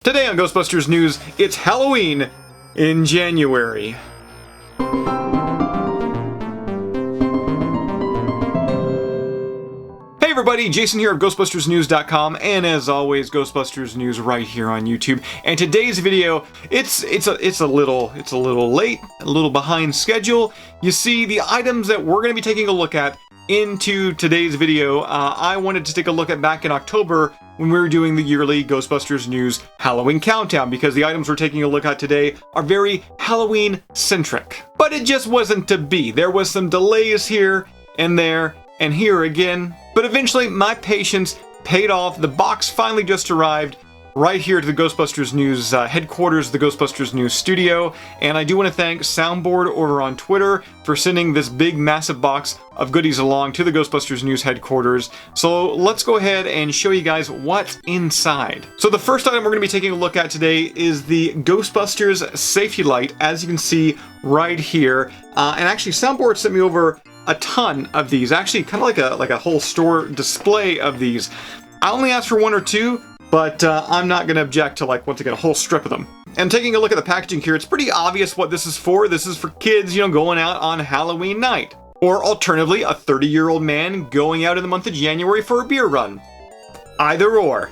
Today on Ghostbusters News, it's Halloween in January. Hey everybody, Jason here of GhostbustersNews.com, and as always, Ghostbusters News right here on YouTube. And today's video, it's a little late, a little behind schedule. You see, the items that we're going to be taking a look at into today's video, I wanted to take a look at back in October when we were doing the yearly Ghostbusters News Halloween Countdown, because the items we're taking a look at today are very Halloween-centric. But it just wasn't to be. There was some delays here and there and here again, but eventually my patience paid off. The box finally just arrived right here to the Ghostbusters News headquarters, the Ghostbusters News studio, and I do want to thank Soundboard over on Twitter for sending this big massive box of goodies along to the Ghostbusters News headquarters. So let's go ahead and show you guys what's inside. So the first item we're going to be taking a look at today is the Ghostbusters safety light, as you can see right here. And actually Soundboard sent me over a ton of these, actually kind of like a whole store display of these. I only asked for one or two, but I'm not going to object to, like, once again, a whole strip of them. And taking a look at the packaging here, it's pretty obvious what this is for. This is for kids, you know, going out on Halloween night. Or alternatively, a 30-year-old man going out in the month of January for a beer run. Either or.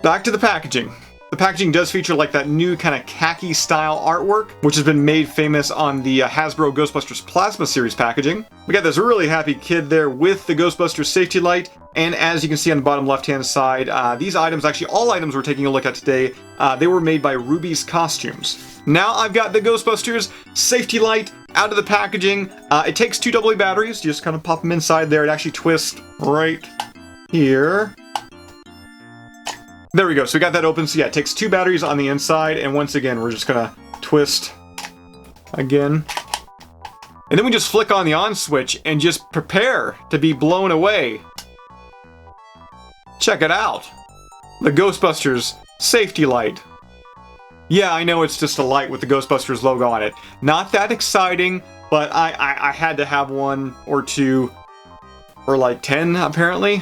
Back to the packaging. The packaging does feature like that new kind of khaki style artwork, which has been made famous on the Hasbro Ghostbusters Plasma series packaging. We got this really happy kid there with the Ghostbusters safety light, and as you can see on the bottom left hand side, these items, actually all items we're taking a look at today, they were made by Ruby's Costumes. Now I've got the Ghostbusters safety light out of the packaging. It takes 2 AA batteries. You just kind of pop them inside there. It actually twists right here. There we go, so we got that open. So yeah, it takes 2 batteries on the inside, and once again, we're just gonna twist again. And then we just flick on the on switch and just prepare to be blown away. Check it out. The Ghostbusters safety light. Yeah, I know it's just a light with the Ghostbusters logo on it. Not that exciting, but I had to have one or two, or like 10 apparently.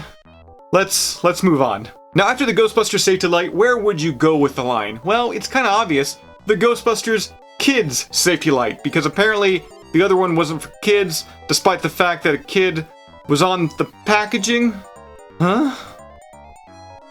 Let's move on. Now, after the Ghostbusters safety light, where would you go with the line? Well, it's kind of obvious. The Ghostbusters Kids safety light, because apparently the other one wasn't for kids, despite the fact that a kid was on the packaging. Huh?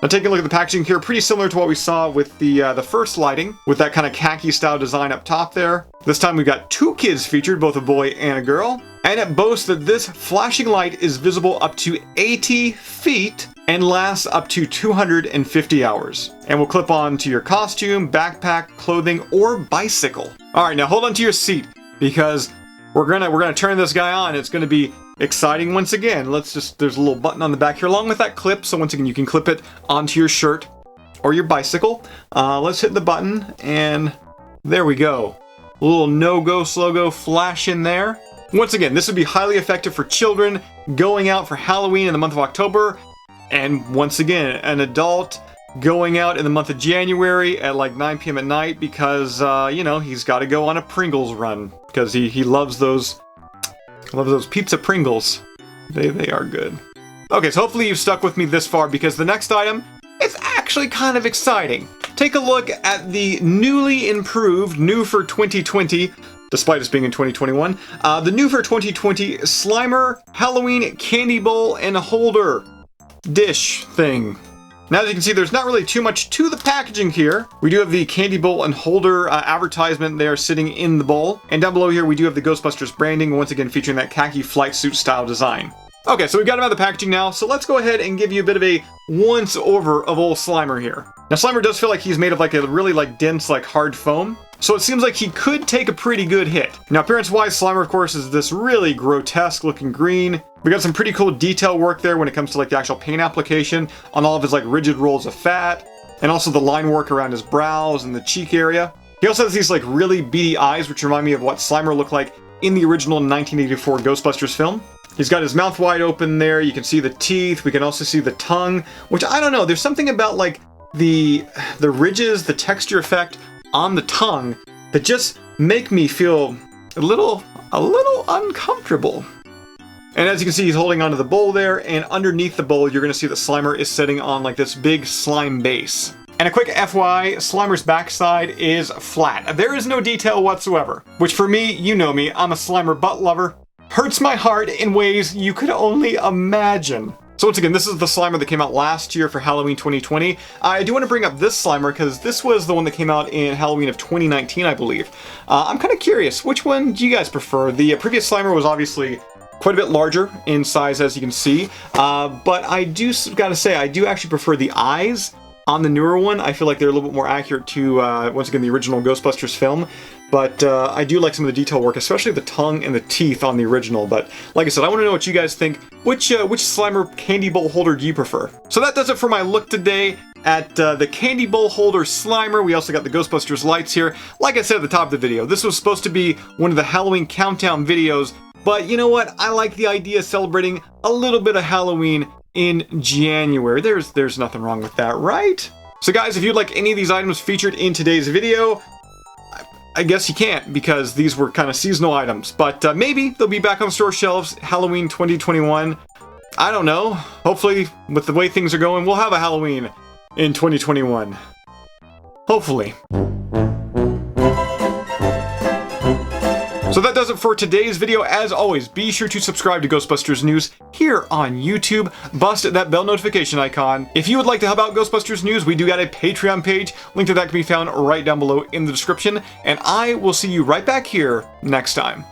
Now, taking a look at the packaging here, pretty similar to what we saw with the first lighting, with that kind of khaki style design up top there. This time we've got 2 kids featured, both a boy and a girl. And it boasts that this flashing light is visible up to 80 feet and lasts up to 250 hours. And will clip on to your costume, backpack, clothing, or bicycle. Alright, now hold on to your seat, because we're gonna turn this guy on. It's gonna be exciting once again. There's a little button on the back here along with that clip, so once again you can clip it onto your shirt or your bicycle. Let's hit the button, and there we go. A little No Ghost logo flash in there. Once again, this would be highly effective for children going out for Halloween in the month of October, and once again, an adult going out in the month of January at like 9 p.m. at night because, you know, he's got to go on a Pringles run because he loves those pizza Pringles. They are good. Okay, so hopefully you've stuck with me this far, because the next item is actually kind of exciting. Take a look at the newly improved, new for 2020, despite us being in 2021, the new for 2020 Slimer Halloween Candy Bowl and Holder dish thing. Now, as you can see, there's not really too much to the packaging here. We do have the candy bowl and holder advertisement there sitting in the bowl. And down below here, we do have the Ghostbusters branding, once again featuring that khaki flight suit style design. Okay, so we've got him out of the packaging now, so let's go ahead and give you a bit of a once-over of old Slimer here. Now, Slimer does feel like he's made of like a really like dense, like hard foam. So it seems like he could take a pretty good hit. Now, appearance-wise, Slimer, of course, is this really grotesque-looking green. We got some pretty cool detail work there when it comes to like the actual paint application on all of his like rigid rolls of fat, and also the line work around his brows and the cheek area. He also has these like really beady eyes, which remind me of what Slimer looked like in the original 1984 Ghostbusters film. He's got his mouth wide open there. You can see the teeth. We can also see the tongue, which I don't know. There's something about like the ridges, the texture effect on the tongue that just make me feel a little uncomfortable. And as you can see, he's holding onto the bowl there, and underneath the bowl, you're going to see that Slimer is sitting on like this big slime base. And a quick FYI, Slimer's backside is flat. There is no detail whatsoever. Which for me, you know me, I'm a Slimer butt lover. Hurts my heart in ways you could only imagine. So once again, this is the Slimer that came out last year for Halloween 2020. I do want to bring up this Slimer because this was the one that came out in Halloween of 2019, I believe. I'm kind of curious, which one do you guys prefer? The previous Slimer was obviously quite a bit larger in size, as you can see, but I do gotta say, I do actually prefer the eyes on the newer one. I feel like they're a little bit more accurate to, once again, the original Ghostbusters film. But I do like some of the detail work, especially the tongue and the teeth on the original. But like I said, I want to know what you guys think. Which Slimer candy bowl holder do you prefer? So that does it for my look today at the candy bowl holder Slimer. We also got the Ghostbusters lights here. Like I said at the top of the video, this was supposed to be one of the Halloween countdown videos. But you know what? I like the idea of celebrating a little bit of Halloween in January. There's nothing wrong with that, right? So guys, if you'd like any of these items featured in today's video, I guess you can't because these were kind of seasonal items, but maybe they'll be back on store shelves Halloween 2021. I don't know. Hopefully, with the way things are going, we'll have a Halloween in 2021. Hopefully. So that does it for today's video. As always, be sure to subscribe to Ghostbusters News here on YouTube. Bust that bell notification icon. If you would like to help out Ghostbusters News, we do got a Patreon page. Link to that can be found right down below in the description. And I will see you right back here next time.